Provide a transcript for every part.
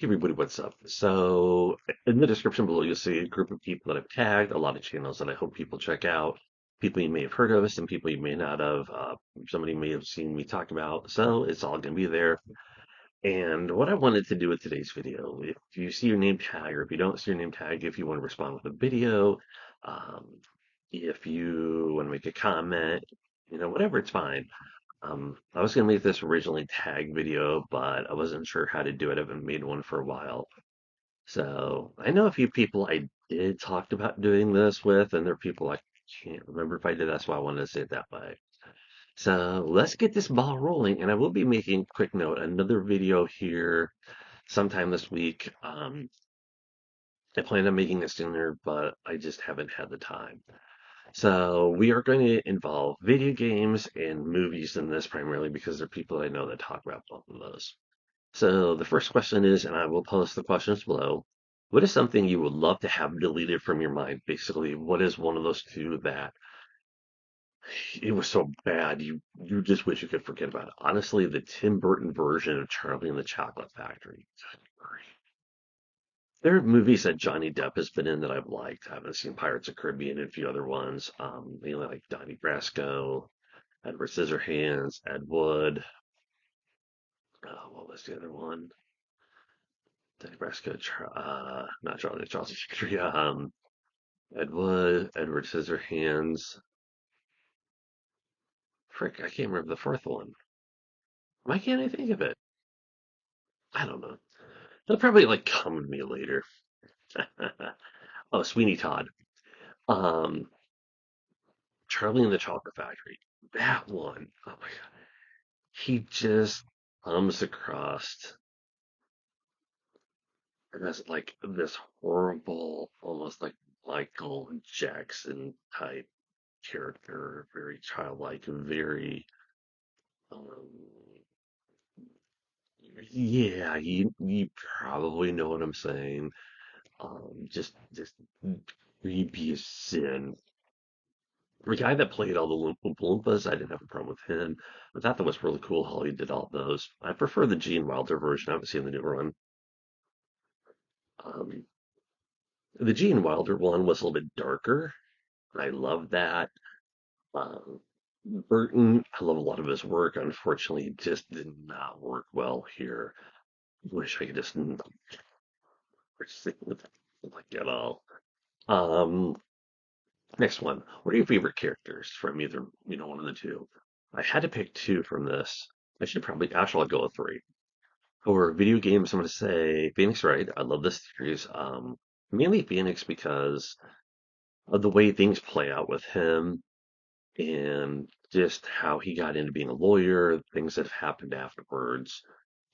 Hey everybody, what's up? So, in the description below, you'll see a group of people that I've tagged, a lot of channels that I hope people check out, people you may have heard of, some people you may not have, somebody may have seen me talk about. So, it's all going to be there. And what I wanted to do with today's video, if you see your name tag, or if you don't see your name tag, if you want to respond with a video, um, if you want to make a comment, whatever, it's fine. I was gonna make this originally tag video, but I wasn't sure how to do it. I haven't made one for a while. So I know a few people I did talked about doing this with, and there are people I can't remember if I did. That's why I wanted to say it that way. So let's get this ball rolling, and I will be making quick note another video here sometime this week. I plan on making it sooner, but I just haven't had the time. So we are going to involve video games and movies in this primarily because there are people I know that talk about both of those. So the first question is, and I will post the questions below, what is something you would love to have deleted from your mind? Basically, what is one of those two that it was so bad you just wish you could forget about it? Honestly, the Tim Burton version of Charlie and the Chocolate Factory. There are movies that Johnny Depp has been in that I've liked. I haven't seen Pirates of the Caribbean and a few other ones. Mainly like Donnie Brasco, Edward Scissorhands, Ed Wood. What was the other one? Donnie Brasco, not Charles Victory. Ed Wood, Edward Scissorhands. Frick, I can't remember the fourth one. Why can't I think of it? I don't know. They'll probably like come to me later. Oh, Sweeney Todd. Um, Charlie and the Chocolate Factory. That one. Oh my god. He just comes across as like this horrible, almost like Michael Jackson type character, very childlike, very um, yeah, you probably know what I'm saying. Just creepy as sin. The guy that played all the Loompa Loompas, I didn't have a problem with him. I thought that was really cool how he did all those. I prefer the Gene Wilder version. I haven't seen the newer one. Um, the Gene Wilder one was a little bit darker. I love that. Um, Burton, I love a lot of his work. Unfortunately, it just did not work well here. Wish I could just not sing with like at all. Um, Next one. What are your favorite characters from either, one of the two? I had to pick two from this. I should probably, actually, I'll go with three. For video games, I'm going to say Phoenix Wright. I love this series. Mainly Phoenix because of the way things play out with him and just how he got into being a lawyer, things that have happened afterwards.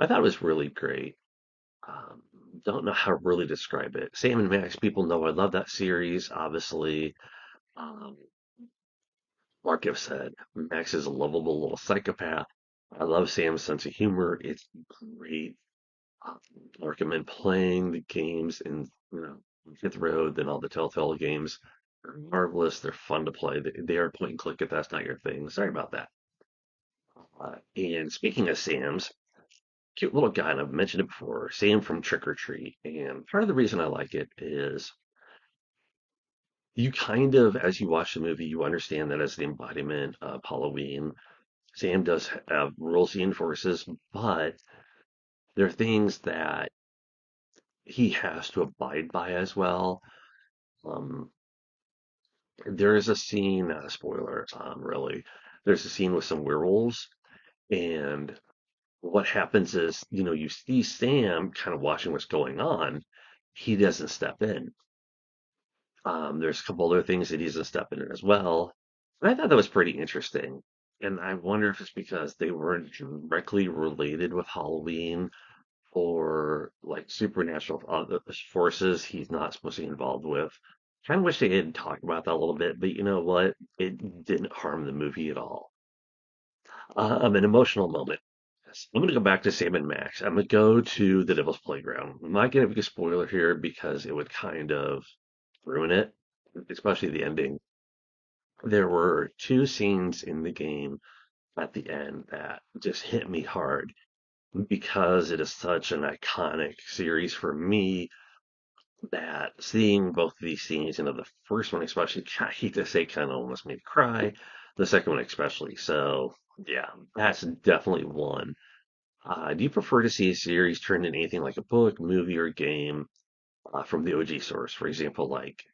I thought it was really great. Um, don't know how to really describe it. Sam and Max, people know I love that series, obviously. Um, Mark have said Max is a lovable little psychopath. I love Sam's sense of humor. It's great. Um, I recommend playing the games in, Fifth Road and all the Telltale games. They're marvelous. They're fun to play. They are point and click if that's not your thing. Sorry about that. And speaking of Sam's, cute little guy, and I've mentioned it before, Sam from Trick or Treat. And part of the reason I like it is you kind of, as you watch the movie, you understand that as the embodiment of Halloween. Sam does have rules he enforces, but there are things that he has to abide by as well. Um, there is a scene, not a spoiler, really. There's a scene with some werewolves, and what happens is, you see Sam kind of watching what's going on. He doesn't step in. There's a couple other things that he doesn't step in as well. And I thought that was pretty interesting. And I wonder if it's because they weren't directly related with Halloween or like supernatural forces he's not supposed to be involved with. Kind of wish they had talked about that a little bit, but you know what? It didn't harm the movie at all. An emotional moment. I'm going to go back to Sam and Max. I'm going to go to the Devil's Playground. I'm not going to be a spoiler here because it would kind of ruin it, especially the ending. There were two scenes in the game at the end that just hit me hard. because it is such an iconic series for me that seeing both of these scenes, the first one especially, I hate to say, kind of almost made me cry. The second one especially. So yeah, that's definitely one. Do you prefer to see a series turned into anything like a book, movie, or game from the OG source? For example, like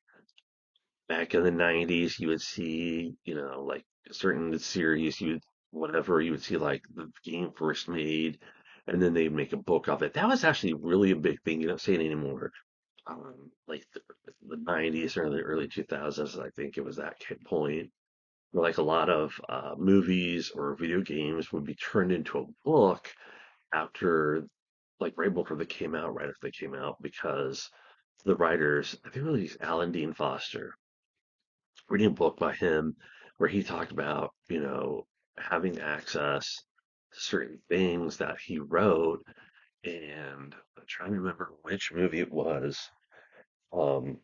back in the 90s, you would see, like certain series, whatever, you would see like the game first made, and then they'd make a book of it. That was actually really a big thing. You don't see it anymore. Like the 90s or the early 2000s, I think it was that point. Where, like a lot of movies or video games would be turned into a book after, like right before they came out, right after they came out, because the writers, I think it was Alan Dean Foster, reading a book by him where he talked about, having access to certain things that he wrote. And I'm trying to remember which movie it was. Um,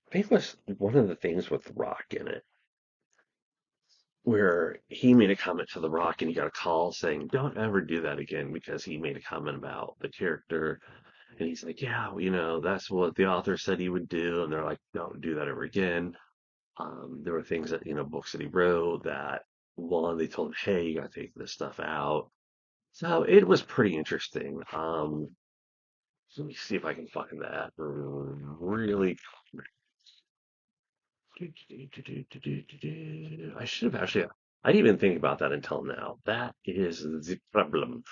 I think it was one of the things with Rock in it, where he made a comment to The Rock and he got a call saying, don't ever do that again because he made a comment about the character. And he's like, yeah, that's what the author said he would do. And they're like, don't do that ever again. There were things that, books that he wrote that one, they told him, hey, you got to take this stuff out. So it was pretty interesting. Let me see if I can find that really. I should have actually. I didn't even think about that until now. That is the problem.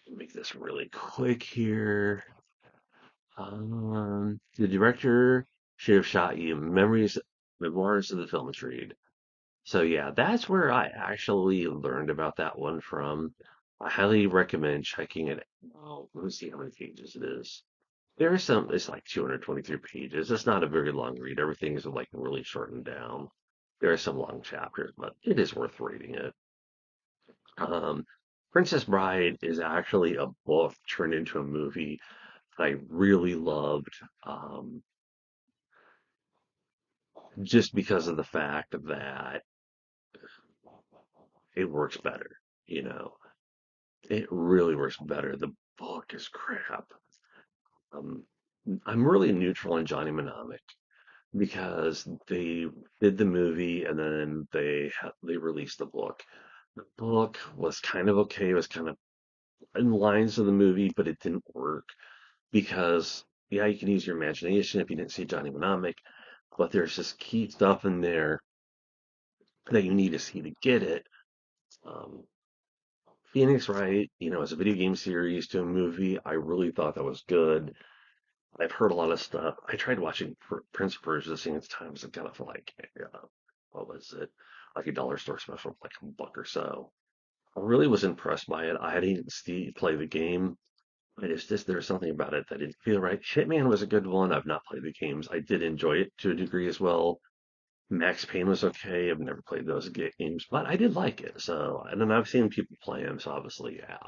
Make this really quick here. The director should have shot you memoirs of the film trade. So yeah, that's where I actually learned about that one from. I highly recommend checking it out. Let me see how many pages it is. It's like 223 pages. It's not a very long read. Everything is like really shortened down. There are some long chapters, but it is worth reading it. Um, Princess Bride is actually a book turned into a movie that I really loved, just because of the fact that it works better. You know, it really works better. The book is crap. Um, I'm really neutral on Johnny Mnemonic because they did the movie and then they released the book. The book was kind of okay. It was kind of in lines of the movie, but it didn't work because yeah, you can use your imagination if you didn't see Johnny Mnemonic, but there's just key stuff in there that you need to see to get it. Um, Phoenix Wright, as a video game series to a movie, I really thought that was good. I've heard a lot of stuff. I tried watching Prince of Persia scenes times and got it for like, what was it? Like a dollar store special, like a buck or so. I really was impressed by it. I didn't play the game. It's just there's something about it that didn't feel right. Hitman was a good one. I've not played the games. I did enjoy it to a degree as well. Max Payne was okay. I've never played those games, but I did like it. So, and then I've seen people play them, so obviously, yeah.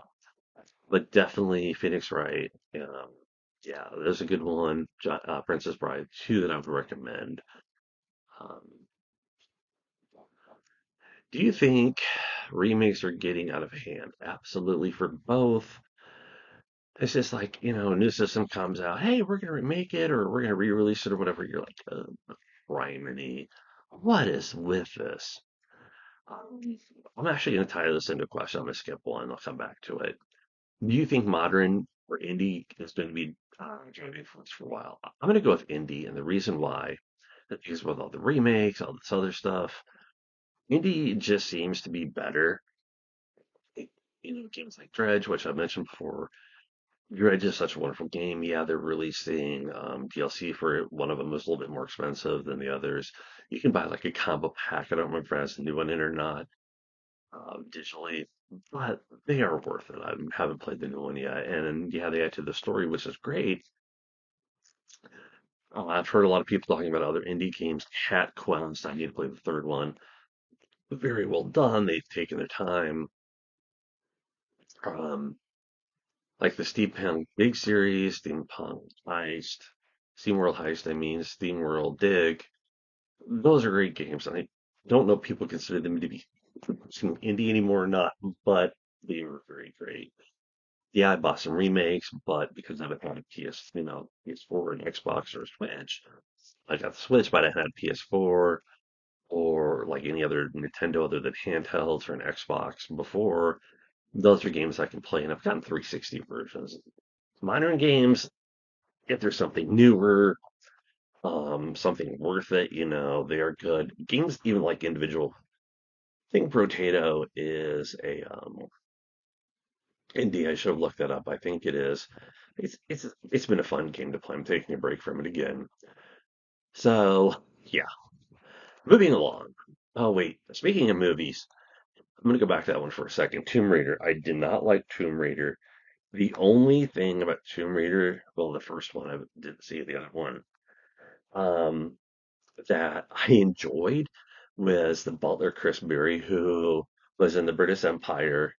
But definitely Phoenix Wright. Yeah, there's a good one. Princess Bride, two that I would recommend. Um, do you think remakes are getting out of hand? Absolutely for both. It's just like, a new system comes out. Hey, we're going to remake it or we're going to re-release it or whatever. You're like, criminy. What is with this? Um, I'm actually going to tie this into a question. I'm going to skip one. I'll come back to it. Do you think modern or indie is going to be driving influence for a while? I'm going to go with indie, and the reason why is because with all the remakes, all this other stuff, indie just seems to be better. It- games like Dredge, which I mentioned before. Dredge is such a wonderful game. Yeah, they're releasing DLC for it. One of them is a little bit more expensive than the others. You can buy like a combo pack. I don't remember if it has the new one in or not, digitally, but they are worth it. I haven't played the new one yet, and yeah, they add to the story, which is great. I've heard a lot of people talking about other indie games. Cat Quest, I need to play the third one. Very well done. They've taken their time. Um, like the Steampunk Big series, Steampunk Heist, SteamWorld Heist, I mean, SteamWorld Dig. Those are great games. I don't know if people consider them to be. it's an indie anymore or not, but they were very great. Yeah, I bought some remakes, but because I haven't had a PS4 and Xbox or Switch, I got the Switch, but I had PS4 or like any other Nintendo other than handhelds or an Xbox before. Those are games I can play, and I've gotten 360 versions. Modern games, if there's something newer, something worth it, they are good. Games, even like individual. I think Brotato is a indie. I should have looked that up. I think it is. It's been a fun game to play. I'm taking a break from it again. So yeah, moving along. Oh wait, speaking of movies, I'm gonna go back to that one for a second. Tomb Raider. I did not like Tomb Raider. The only thing about Tomb Raider, well, the first one I didn't see the other one, um, that I enjoyed was the butler Chris Berry, who was in the British Empire,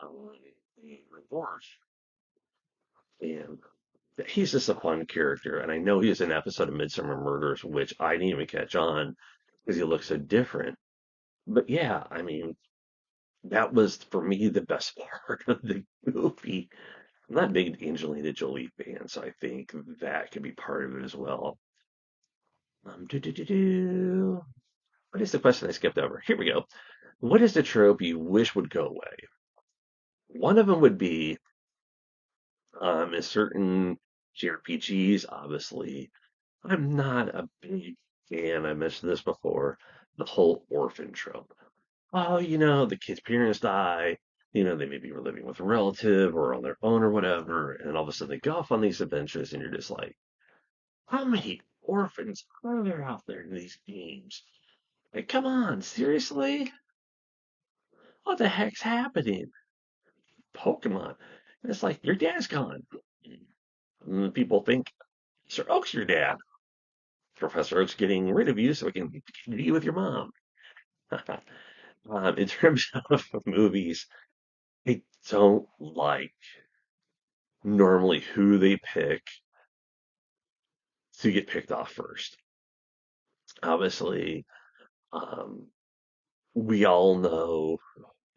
the Rewards, and he's just a fun character. And I know he was in an episode of Midsummer Murders, which I didn't even catch on because he looks so different. But yeah, I mean, that was for me the best part of the movie. I'm not a big Angelina Jolie fan, so I think that could be part of it as well. Do. What is the question I skipped over? Here we go. What is the trope you wish would go away? One of them would be in certain JRPGs, obviously. I'm not a big fan. I mentioned this before. The whole orphan trope. Oh, the kid's parents die. They maybe were living with a relative or on their own or whatever, and all of a sudden they go off on these adventures, and you're just like, how many orphans are there out there in these games? Like, come on, seriously? What the heck's happening? Pokemon. And it's like, your dad's gone. And people think Sir Oak's your dad. Professor Oak's getting rid of you so he can be with your mom. In terms of movies, I don't like normally who they pick to get picked off first. Obviously, um, we all know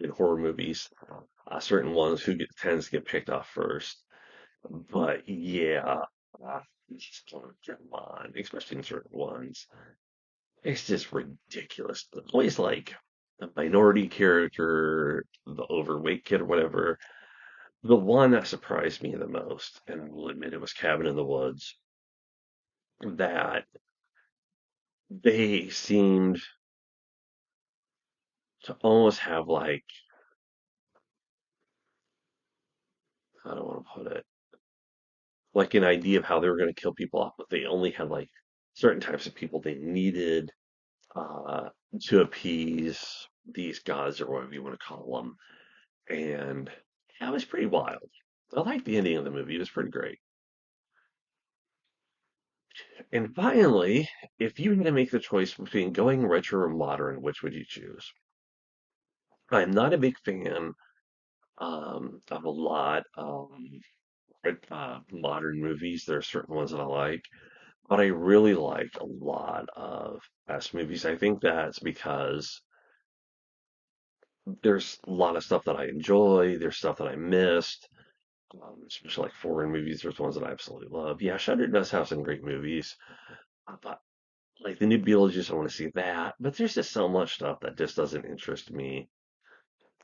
in horror movies certain ones who tends to get picked off first. But yeah, it's just come on, especially in certain ones. It's just ridiculous. Always like the minority character, the overweight kid or whatever. The one that surprised me the most, and I will admit it was Cabin in the Woods, that they seemed to almost have like, I don't want to put it, like an idea of how they were going to kill people off, but they only had like certain types of people they needed uh, to appease these gods or whatever you want to call them. And yeah, it was pretty wild. I liked the ending of the movie. It was pretty great. And finally, if you had to make the choice between going retro or modern, which would you choose? I'm not a big fan of a lot of modern movies. There are certain ones that I like, but I really like a lot of past movies. I think that's because there's a lot of stuff that I enjoy. There's stuff that I missed, especially like foreign movies. There's ones that I absolutely love. Yeah, Shudder does have some great movies, but like the new Beetlejuice, I want to see that. But there's just so much stuff that just doesn't interest me.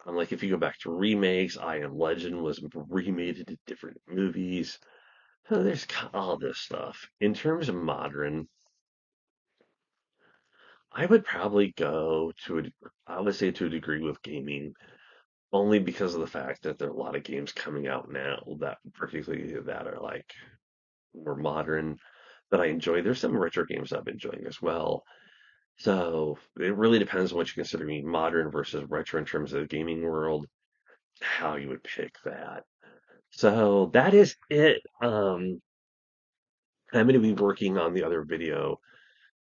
Like if you go back to remakes, I Am Legend was remade into different movies. So there's all this stuff. In terms of modern, I would probably go to I would say to a degree with gaming, only because of the fact that there are a lot of games coming out now that particularly that are like more modern that I enjoy. There's some retro games I've been enjoying as well. So it really depends on what you consider me modern versus retro in terms of the gaming world, how you would pick that. So that is it. I'm going to be working on the other video,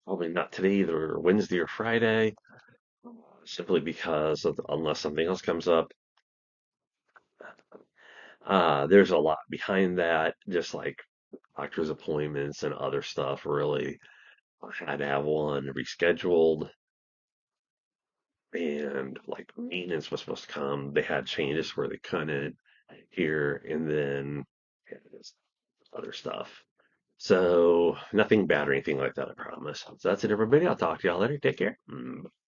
probably not today either, Wednesday or Friday, simply because of, unless something else comes up, there's a lot behind that, just like doctor's appointments and other stuff. Really, I had to have one rescheduled, and like maintenance was supposed to come. They had changes where they couldn't here, and then yeah, there's other stuff. So nothing bad or anything like that, I promise. So that's it, everybody. I'll talk to y'all later. Take care.